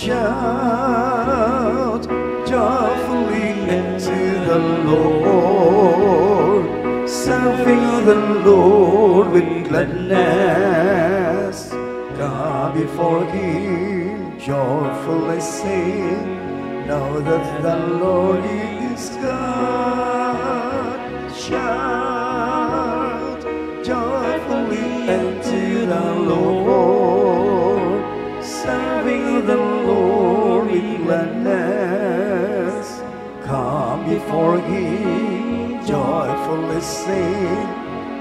Shout joyfully into the Lord, serving the Lord with gladness. Come before Him, joyfully sing, know that the Lord is God. Shout joyfully into the Lord, serving the Lord with gladness. Come before Him, joyfully sing,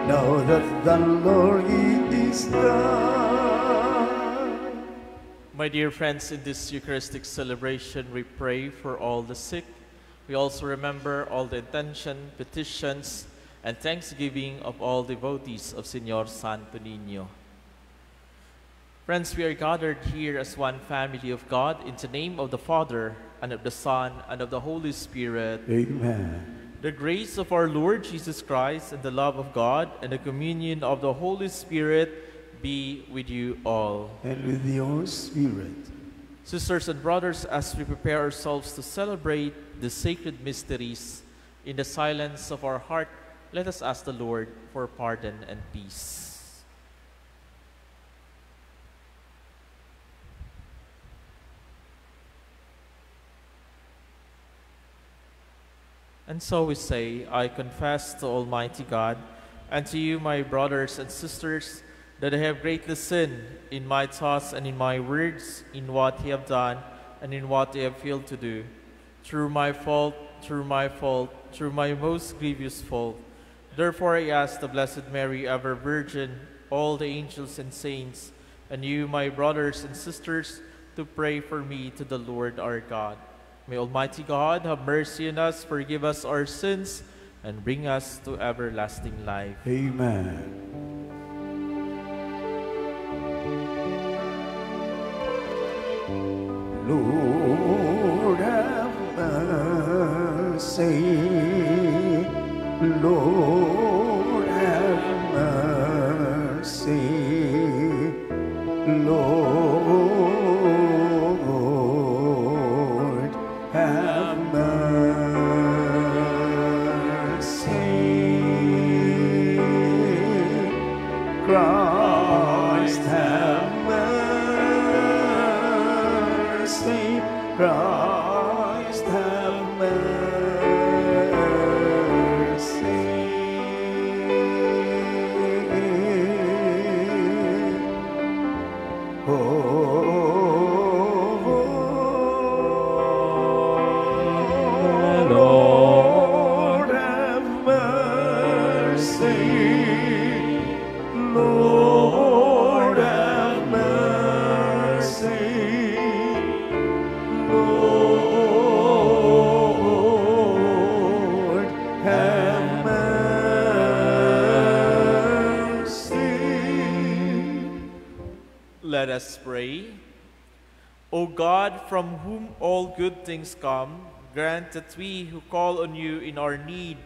know that the Lord is God. My dear friends, in this Eucharistic celebration, we pray for all the sick. We also remember all the intention, petitions, and thanksgiving of all devotees of Señor Santo Niño. Friends, we are gathered here as one family of God in the name of the Father, and of the Son, and of the Holy Spirit. Amen. The grace of our Lord Jesus Christ, and the love of God, and the communion of the Holy Spirit be with you all. And with your spirit. Sisters and brothers, as we prepare ourselves to celebrate the sacred mysteries, in the silence of our heart, let us ask the Lord for pardon and peace. And so we say, I confess to Almighty God, and to you, my brothers and sisters, that I have greatly sinned in my thoughts and in my words, in what I have done and in what I have failed to do. Through my fault, through my most grievous fault. Therefore I ask the Blessed Mary, ever Virgin, all the angels and saints, and you, my brothers and sisters, to pray for me to the Lord our God. May Almighty God have mercy on us, forgive us our sins, and bring us to everlasting life. Amen. Lord have mercy, Lord have mercy, Lord have mercy, Christ have mercy, Christ have mercy. Lord have mercy, Lord have mercy, Lord have mercy. Let us pray. O God, from whom all good things come, grant that we who call on you in our need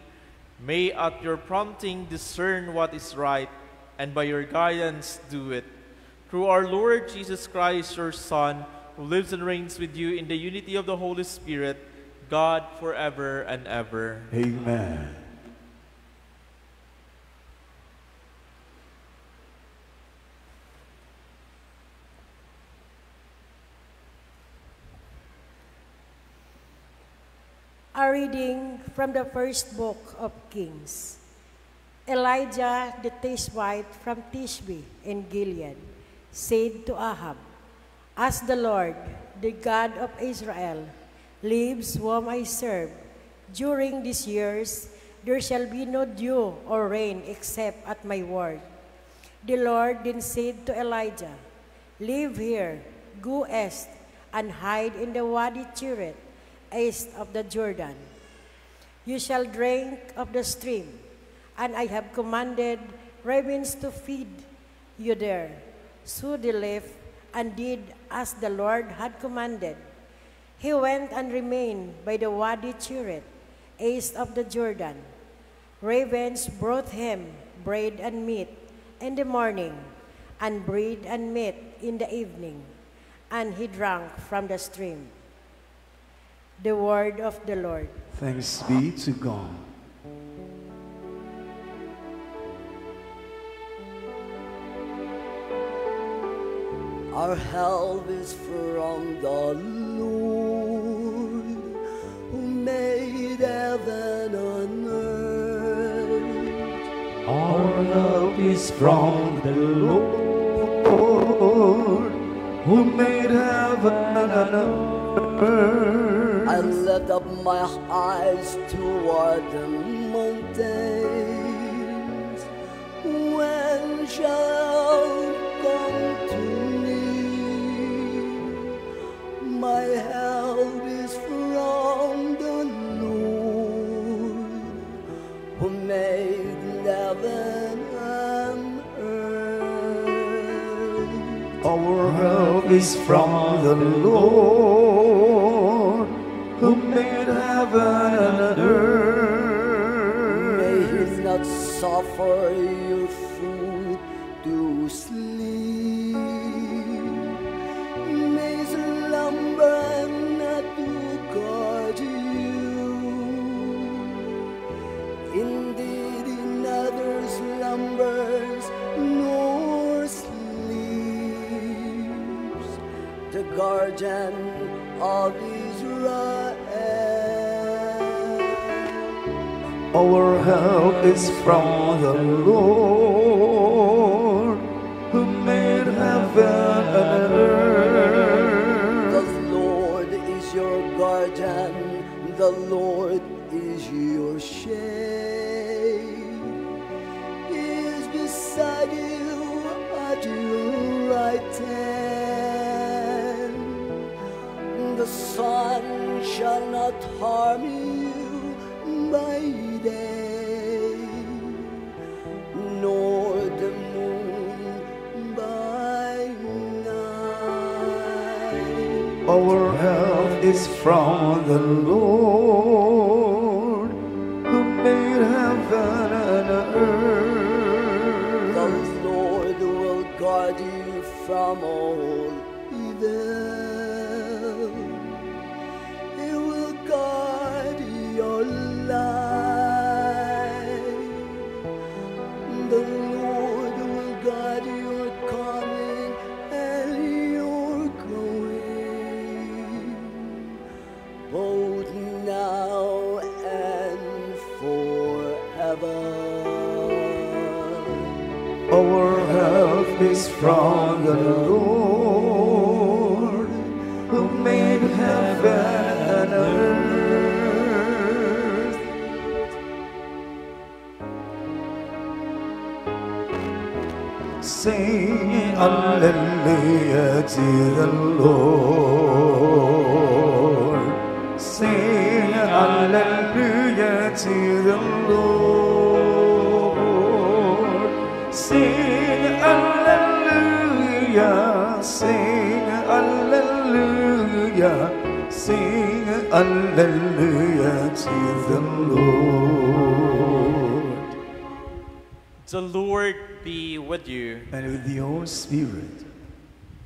may at your prompting discern what is right, and by your guidance do it. Through our Lord Jesus Christ, your Son, who lives and reigns with you in the unity of the Holy Spirit, God forever and ever. Amen. A reading from the first book of Kings. Elijah the Tishbite from Tishbe in Gilead said to Ahab, As the Lord, the God of Israel, lives whom I serve, during these years there shall be no dew or rain except at my word. The Lord then said to Elijah, Leave here, go east, and hide in the Wadi Cherith, east of the Jordan. You shall drink of the stream, and I have commanded ravens to feed you there. So they left and did as the Lord had commanded. He went and remained by the Wadi Cherith, east of the Jordan. Ravens brought him bread and meat in the morning, and bread and meat in the evening. and he drank from the stream. The word of the Lord. Thanks be to God. Our help is from the Lord, who made heaven and earth. Our help is from the Lord, who made heaven and earth. I lift up my eyes toward the mountains. When shall come to me? My help is from the Lord, who made heaven and earth. Our help is from the Lord, who made heaven and earth. May he not suffer your foot to sleep. May slumber not to guard you. Indeed, he neither slumbers nor sleeps, the guardian of Israel. Our help is from the Lord, who made heaven and earth. The Lord is your guardian, the Lord is your shade. He is beside you at your right hand. The sun shall not harm you by day, nor the moon by night. Our help is from the Lord, who made heaven and The earth. Lord will guard you from all evil. He will guard your life. The Lord will guard your coming and your going, both now and forever. Our help is from the Lord, who made heaven and earth. Sing hallelujah to the Lord. Sing hallelujah to the Lord. Sing hallelujah, sing hallelujah, sing hallelujah to the Lord. The Lord be with you. And with your spirit.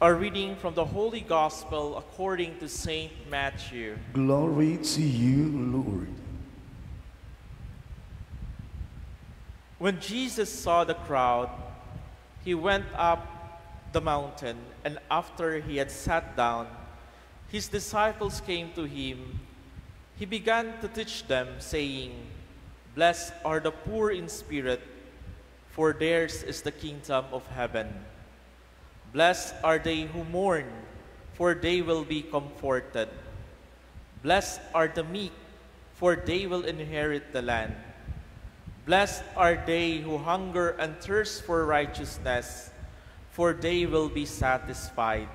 A reading from the Holy Gospel according to Saint Matthew. Glory to you, Lord. When Jesus saw the crowd, he went up the mountain, and after he had sat down, his disciples came to him. He began to teach them, saying, "Blessed are the poor in spirit, for theirs is the kingdom of heaven. Blessed are they who mourn, for they will be comforted. Blessed are the meek, for they will inherit the land. Blessed are they who hunger and thirst for righteousness, for they will be satisfied.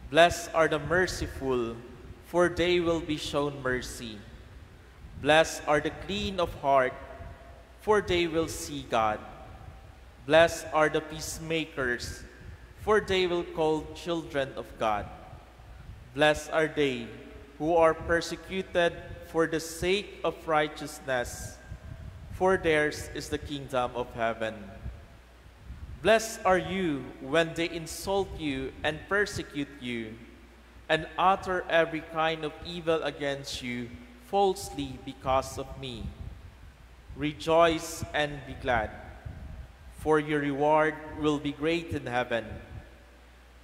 Blessed are the merciful, for they will be shown mercy. Blessed are the clean of heart, for they will see God. Blessed are the peacemakers, for they will be called children of God. Blessed are they who are persecuted for the sake of righteousness, for theirs is the kingdom of heaven. Blessed are you when they insult you and persecute you, and utter every kind of evil against you falsely because of me. Rejoice and be glad, for your reward will be great in heaven.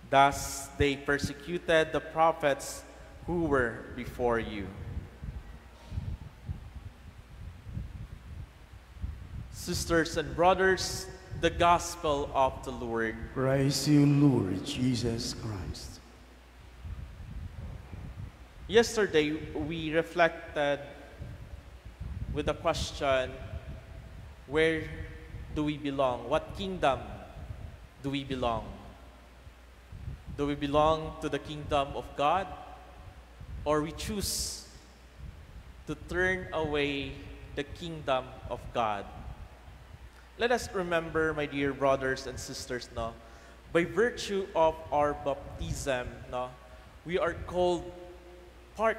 Thus they persecuted the prophets who were before you. Sisters and brothers, the Gospel of the Lord. Praise you, Lord Jesus Christ. Yesterday, we reflected with the question, where do we belong? What kingdom do we belong? Do we belong to the kingdom of God, or we choose to turn away the kingdom of God? Let us remember, my dear brothers and sisters, no, by virtue of our baptism, no, we are called part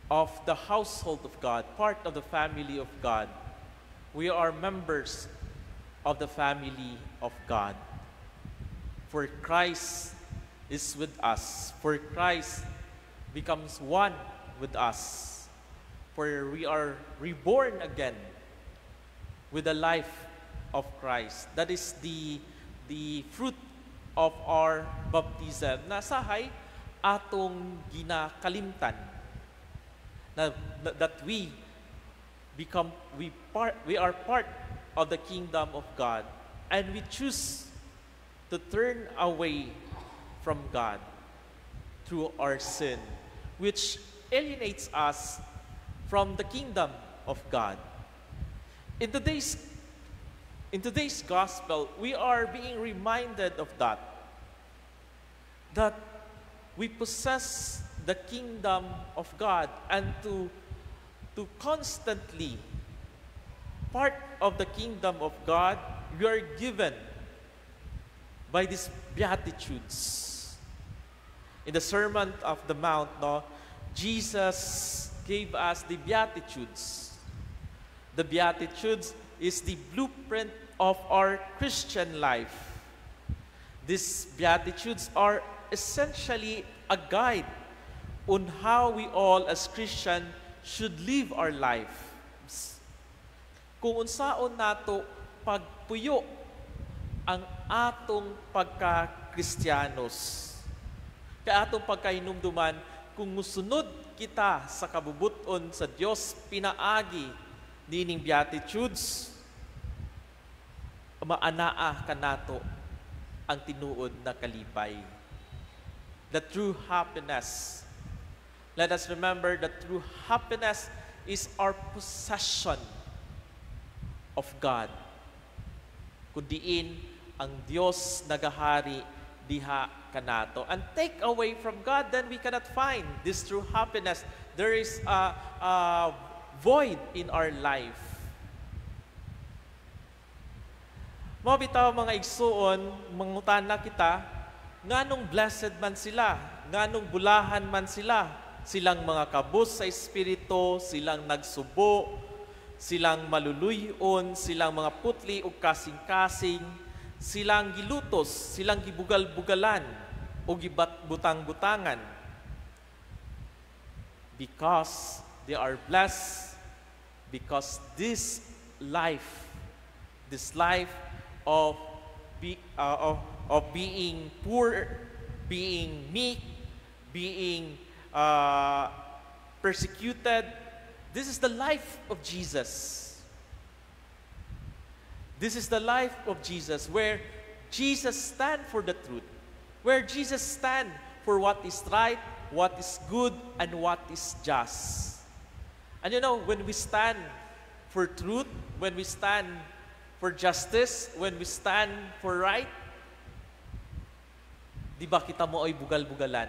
of the household of God, part of the family of God. We are members of the family of God. For Christ is with us. For Christ becomes one with us. For we are reborn again with the life of Christ. That is the fruit of our baptism. Nasahay atong ginakalimtan. That we are part of the kingdom of God, and we choose to turn away from God through our sin, which alienates us from the kingdom of God. In today's gospel, we are being reminded of that we possess the kingdom of God, and to constantly part of the kingdom of God, we are given by these beatitudes. In the Sermon of the Mount, no, Jesus gave us the beatitudes. The beatitudes is the blueprint of our Christian life. These beatitudes are essentially a guide on how we all as Christians should live our life. Kung unsaon nato pagpuyo ang atong pagka-Kristiyanos. Kaya atong pagkahinumduman, kung musunod kita sa kabubuton sa Dios pinaagi nining beatitudes, maanaa kanato ang tinuod na kalipay. The true happiness. Let us remember that true happiness is our possession of God. Kundiin ang Dios nagahari diha kanato. And take away from God, then we cannot find this true happiness. There is a void in our life. Mabitaw mga igsuon, mangutana kita, nganong blessed man sila, nganong bulahan man sila, silang mga kabus sa espiritu, silang nagsubo, silang maluluyon, silang mga putli o kasing-kasing, silang gilutos, silang gibugal-bugalan o gibutang-butangan. Because they are blessed, because this life of being poor, being meek, being persecuted, this is the life of Jesus. This is the life of Jesus, where Jesus stands for the truth, where Jesus stands for what is right, what is good, and what is just. And you know, when we stand for truth, when we stand for justice, when we stand for right, di ba kita mo ay bugal-bugalan?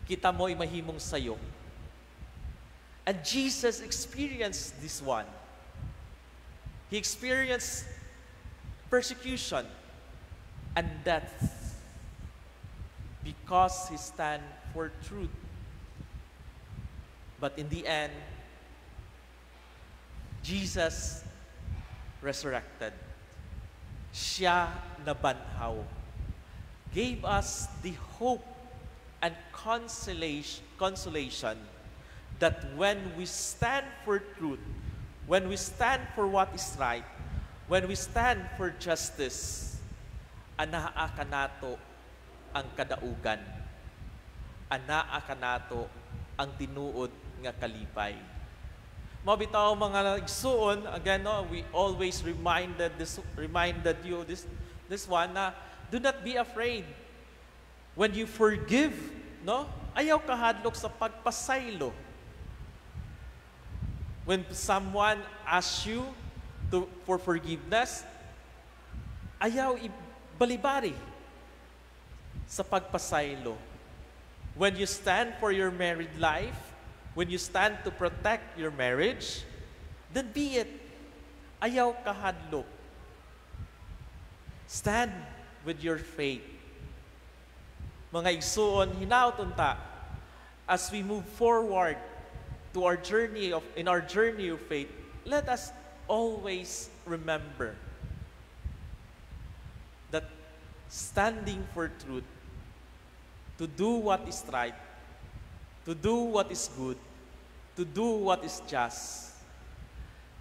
Kita mo ay mahimong sayo. And Jesus experienced this one. He experienced persecution and death because he stand for truth. But in the end, Jesus resurrected. siya nabanhaw. Gave us the hope and consolation that when we stand for truth, when we stand for what is right, when we stand for justice, anaa ka nato ang kadaugan. Anaa ka nato ang tinuod nga kalipay. Mabitaw mga igsuon, again, no, we always reminded you this one na do not be afraid. When you forgive, no, ayaw kahadlok sa pagpasaylo. When someone asks you for forgiveness, ayaw ibalibari sa pagpasaylo. When you stand for your married life, when you stand to protect your marriage, then be it. Ayaw kahadlok. Stand with your faith. Mga igsuon, hinaut unta, as we move forward to our journey in our journey of faith, let us always remember that standing for truth, to do what is right, to do what is good, to do what is just,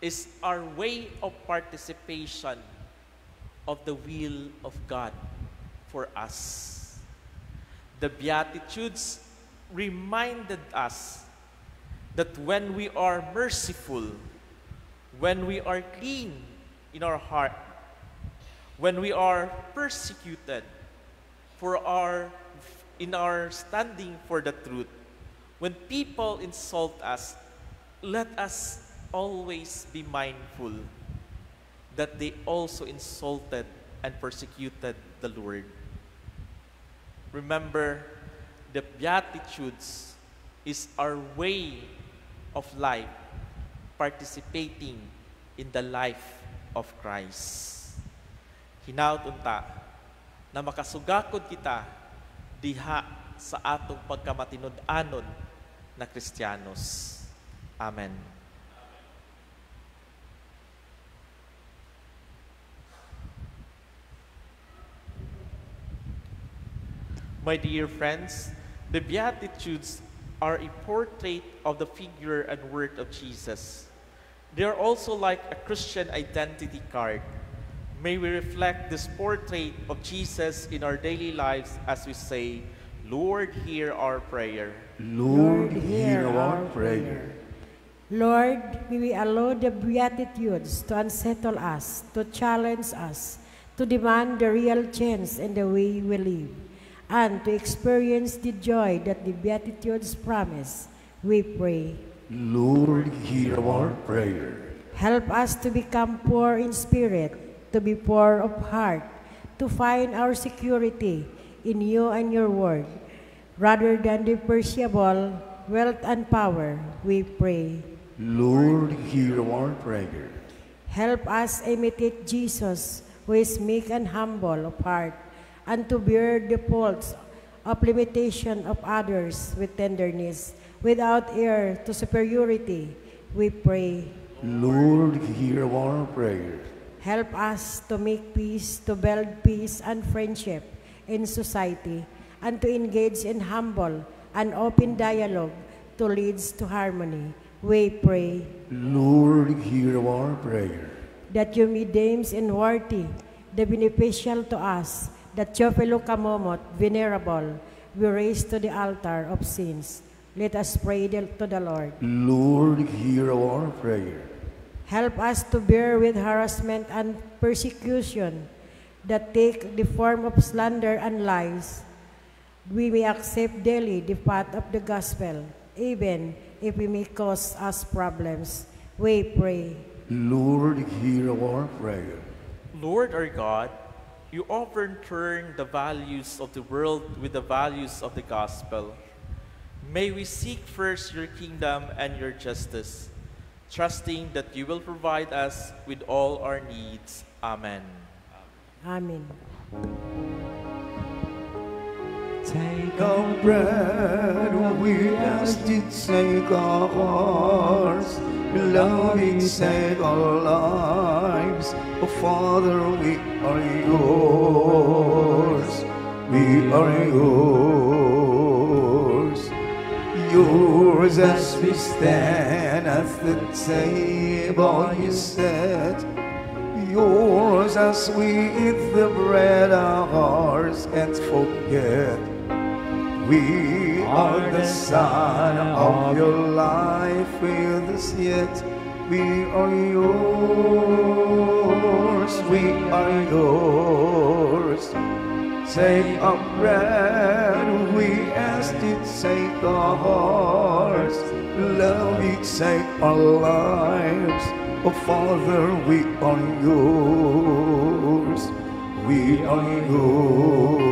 is our way of participation of the will of God for us. The Beatitudes reminded us that when we are merciful, when we are clean in our heart, when we are persecuted in our standing for the truth, when people insult us, let us always be mindful that they also insulted and persecuted the Lord. Remember, the Beatitudes is our way of life, participating in the life of Christ. Hinaut unta na makasugakod kita diha sa atong pagkamatinud-anon na Kristiyanos. Amen. My dear friends, the Beatitudes are a portrait of the figure and word of Jesus. They are also like a Christian identity card. May we reflect this portrait of Jesus in our daily lives as we say, Lord, hear our prayer. Lord, hear our prayer. Lord, may we allow the Beatitudes to unsettle us, to challenge us, to demand the real change in the way we live, and to experience the joy that the Beatitudes promise, we pray. Lord, hear our prayer. Help us to become poor in spirit, to be poor of heart, to find our security in you and your word, rather than the perishable wealth and power, we pray. Lord, hear our prayer. Help us imitate Jesus, who is meek and humble of heart, and to bear the faults of limitation of others with tenderness, without error to superiority, we pray. Lord, hear our prayer. Help us to make peace, to build peace and friendship in society, and to engage in humble and open dialogue to lead to harmony, we pray. Lord, hear our prayer. That you may deem worthy the beneficial to us, that Theophilo Kamomot, venerable, we raise to the altar of sins. Let us pray to the Lord. Lord, hear our prayer. Help us to bear with harassment and persecution that take the form of slander and lies. We may accept daily the path of the gospel, even if it may cause us problems. We pray. Lord, hear our prayer. Lord our God, you often turn the values of the world with the values of the gospel. May we seek first your kingdom and your justice, trusting that you will provide us with all our needs. Amen. Amen. Take our bread, we ask it, take our hearts. Beloved, take our lives. Oh Father, we are yours. We are yours. Yours as we stand at the table, you said. Yours as we eat the bread our hearts can't forget. We are the Son of your life with us yet. We are yours, we are yours. Take our bread, we ask it, take our hearts. Love it, take our lives. Oh Father, we are yours, we are yours.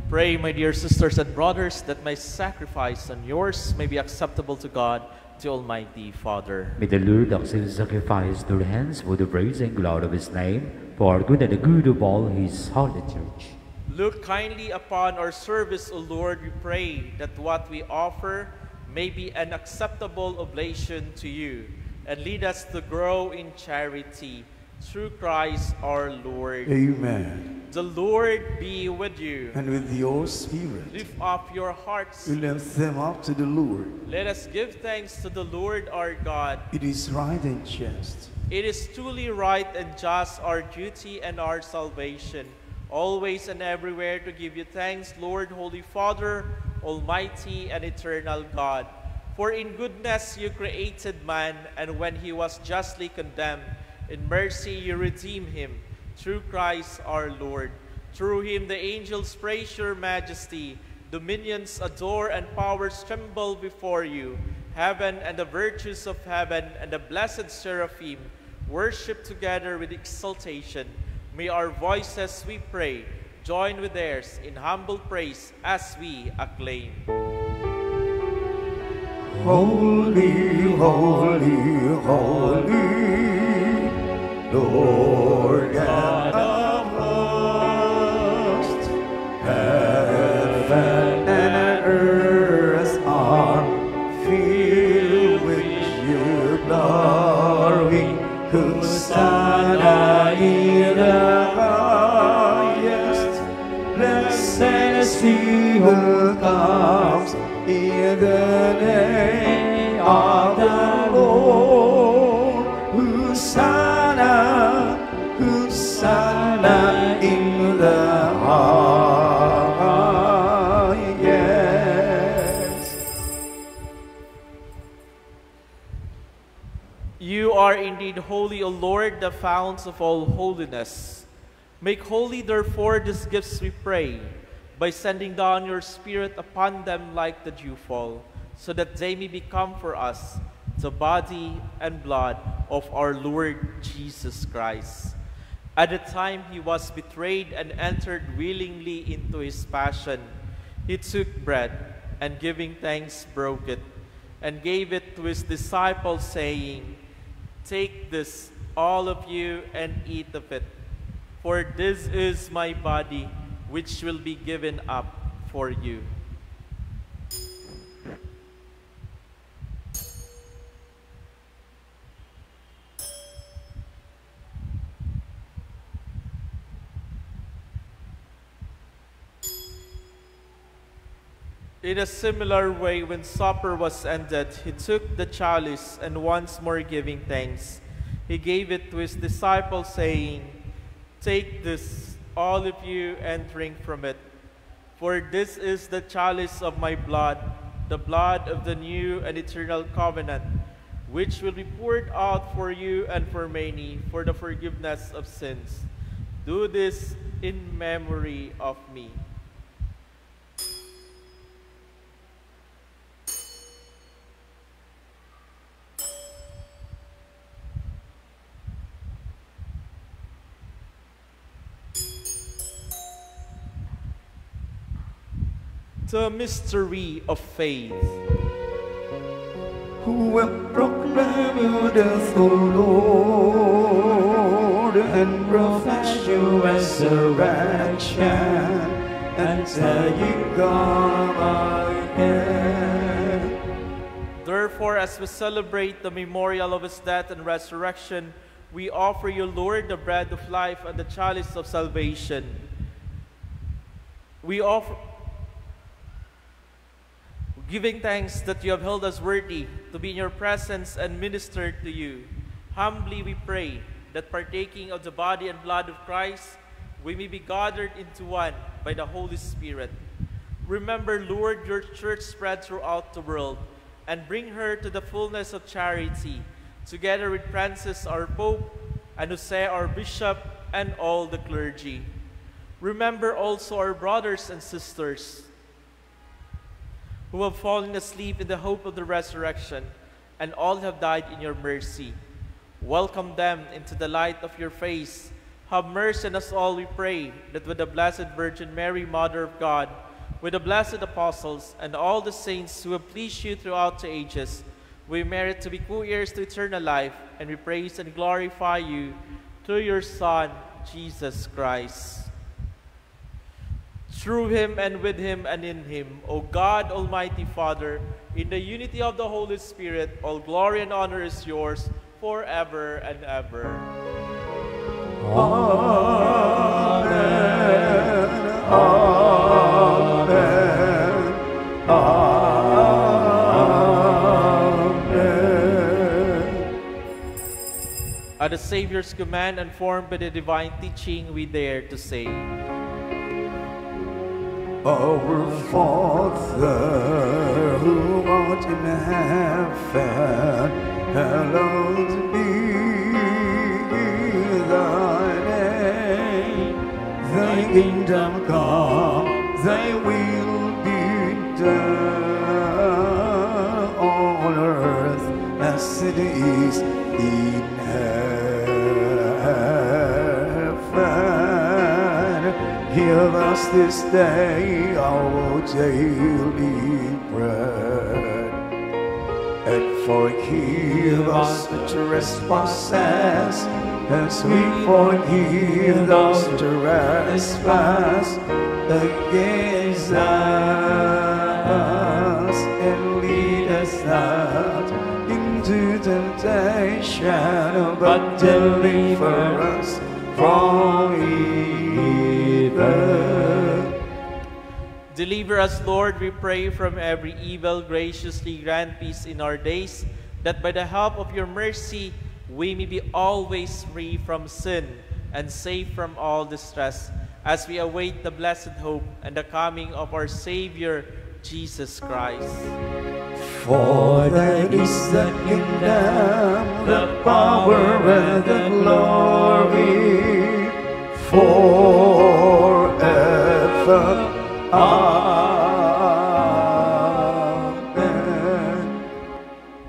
Pray, my dear sisters and brothers, that my sacrifice and yours may be acceptable to God, the Almighty Father. May the Lord accept the sacrifice to your hands for the praise and glory of his name, for our good and the good of all his holy church. Look kindly upon our service, O Lord, we pray that what we offer may be an acceptable oblation to you, and lead us to grow in charity through Christ our Lord. Amen. The Lord be with you. And with your spirit. Lift up your hearts. We lift them up to the Lord. Let us give thanks to the Lord our God. It is right and just. It is truly right and just, our duty and our salvation, always and everywhere to give you thanks, Lord, Holy Father, Almighty and eternal God. For in goodness you created man, and when he was justly condemned, in mercy you redeemed him, through Christ our Lord. Through him the angels praise your majesty, dominions adore and powers tremble before you. Heaven and the virtues of heaven and the blessed seraphim worship together with exultation. May our voices, we pray, join with theirs in humble praise as we acclaim. Holy, holy, holy, Lord God of hosts, heaven and earth are filled with your glory. Hosanna in the highest, blessed is he who comes in the name of the Lord. Hosanna, Hosanna in the highest. You are indeed holy, O Lord, the fount of all holiness. Make holy, therefore, these gifts, we pray, by sending down your Spirit upon them like the dewfall, so that they may become for us the body and blood of our Lord Jesus Christ. At the time he was betrayed and entered willingly into his passion, he took bread, and giving thanks broke it, and gave it to his disciples, saying, "Take this, all of you, and eat of it, for this is my body, which will be given up for you." In a similar way, when supper was ended, he took the chalice, and once more giving thanks, he gave it to his disciples, saying, "Take this, all of you, and drink from it. For this is the chalice of my blood, the blood of the new and eternal covenant, which will be poured out for you and for many for the forgiveness of sins. Do this in memory of me." The mystery of faith. Who will proclaim your death, O Lord, and profess your resurrection until you come again. Therefore, as we celebrate the memorial of his death and resurrection, we offer you, Lord, the bread of life and the chalice of salvation. We offer, giving thanks that you have held us worthy to be in your presence and minister to you. Humbly we pray that partaking of the body and blood of Christ, we may be gathered into one by the Holy Spirit. Remember, Lord, your church spread throughout the world, and bring her to the fullness of charity, together with Francis, our Pope, and Jose, our Bishop, and all the clergy. Remember also our brothers and sisters who have fallen asleep in the hope of the resurrection, and all have died in your mercy. Welcome them into the light of your face. Have mercy on us all, we pray, that with the Blessed Virgin Mary, Mother of God, with the blessed apostles and all the saints who have pleased you throughout the ages, we merit to be co-heirs to eternal life, and we praise and glorify you through your Son, Jesus Christ. Through him and with him and in him, O God, Almighty Father, in the unity of the Holy Spirit, all glory and honor is yours forever and ever. Amen. Amen. Amen. At the Savior's command and formed by the divine teaching, we dare to say, Our Father, who art in heaven, hallowed be thy name. Thy kingdom come, thy will be done on earth as it is in heaven. Give us this day our daily bread, and forgive us the trespasses, as we forgive those who trespass against us. And lead us not into temptation, but deliver us from evil. Deliver us, Lord, we pray, from every evil. Graciously grant peace in our days, that by the help of your mercy we may be always free from sin and safe from all distress, as we await the blessed hope and the coming of our Savior, Jesus Christ. For thine is the kingdom, the power, and the glory, forever. Amen.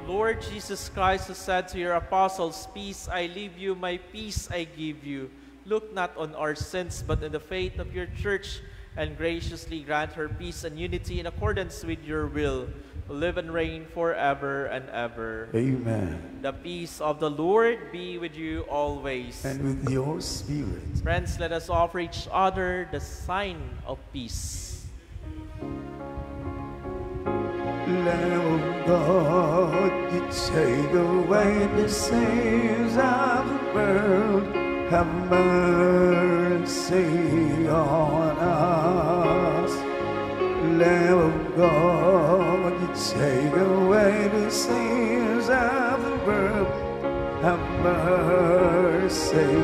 Lord Jesus Christ, who said to your apostles, Peace I leave you, my peace I give you, look not on our sins, but on the faith of your church, and graciously grant her peace and unity in accordance with your will, who live and reign forever and ever. Amen. The peace of the Lord be with you always. And with your spirit. Friends, let us offer each other the sign of peace. Lamb of God, you take away the sins of the world. Have mercy on us. Lamb of God, you take away the sins of the world. Have mercy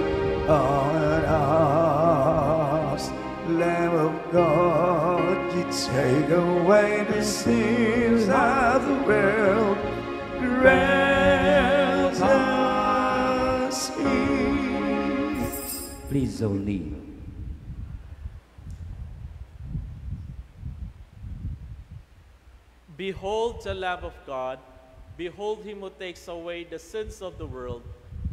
on us. Lamb of God, you take away the sins of the world. Grant us peace. Please all kneel. Behold the Lamb of God. Behold him who takes away the sins of the world.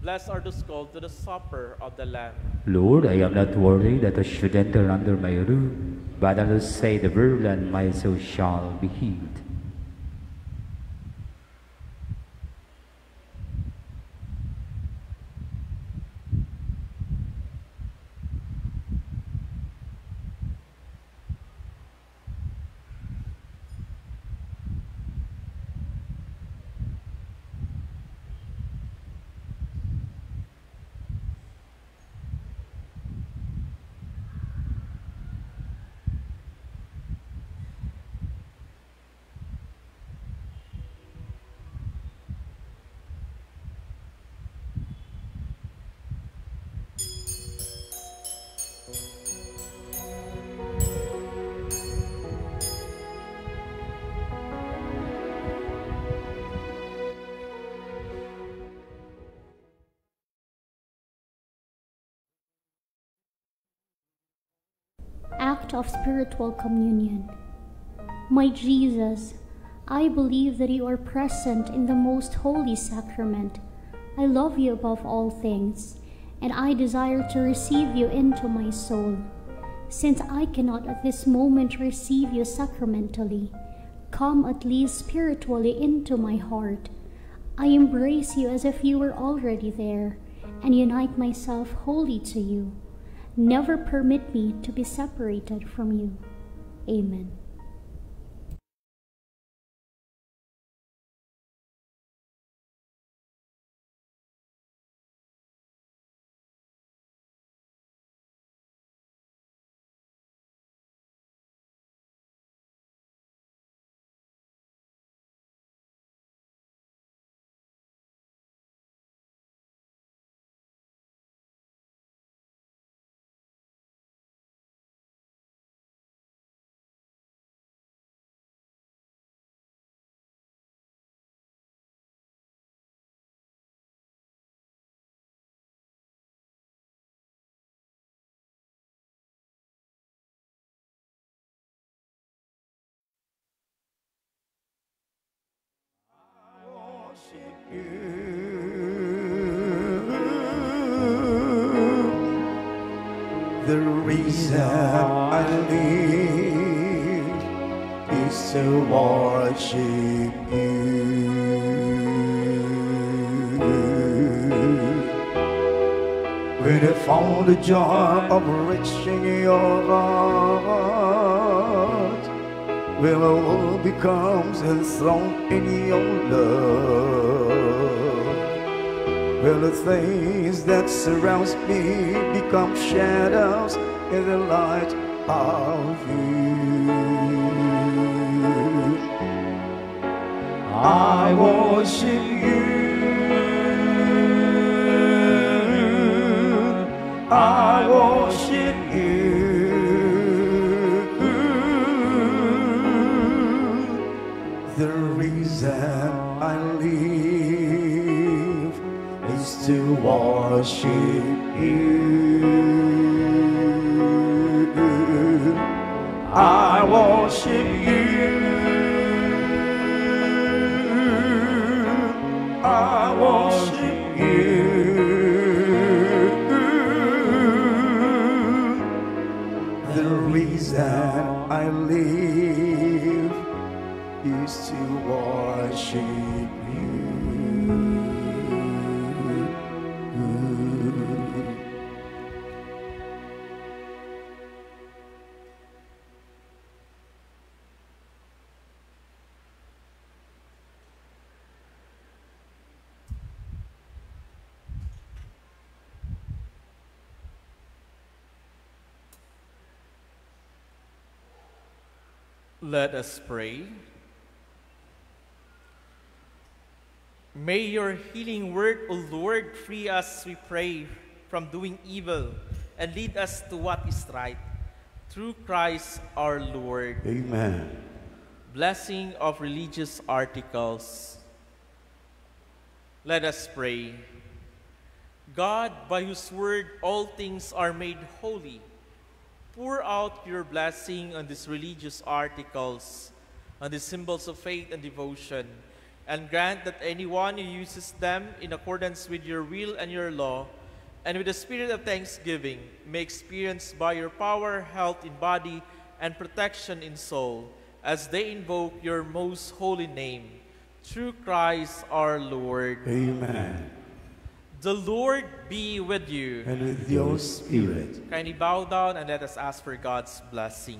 Blessed are those called to the supper of the Lamb. Lord, I am not worthy that I should enter under my roof, but I will say the word, and my soul shall be healed. Act of Spiritual Communion. My Jesus, I believe that you are present in the most holy sacrament. I love you above all things, and I desire to receive you into my soul. Since I cannot at this moment receive you sacramentally, come at least spiritually into my heart. I embrace you as if you were already there, and unite myself wholly to you. Never permit me to be separated from you. Amen. The reason I live is to worship you. When I found the joy of reaching your heart, when the world becomes enthroned in your love, when the things that surround me become shadows in the light of you, I worship you. I worship you. The reason I live is to worship you. I worship you. I worship you. The reason I live is to worship you. Let us pray. May your healing word, O Lord, free us, we pray, from doing evil and lead us to what is right. Through Christ our Lord. Amen. Blessing of religious articles. Let us pray. God, by whose word all things are made holy, pour out your blessing on these religious articles, on the symbols of faith and devotion, and grant that anyone who uses them in accordance with your will and your law, and with the spirit of thanksgiving, may experience by your power health in body and protection in soul, as they invoke your most holy name. Through Christ our Lord. Amen. The Lord be with you. And with your spirit. Kindly bow down and let us ask for God's blessing.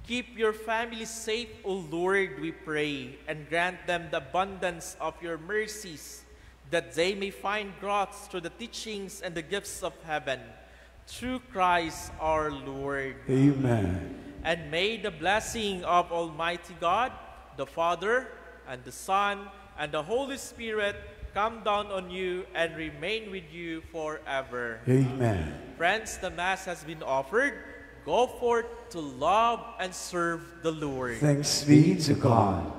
Keep your family safe, O Lord, we pray, and grant them the abundance of your mercies, that they may find growth through the teachings and the gifts of heaven. Through Christ our Lord. Amen. And may the blessing of Almighty God, the Father, and the Son, and the Holy Spirit come down on you and remain with you forever. Amen. Friends, the Mass has been offered. Go forth to love and serve the Lord. Thanks be to God.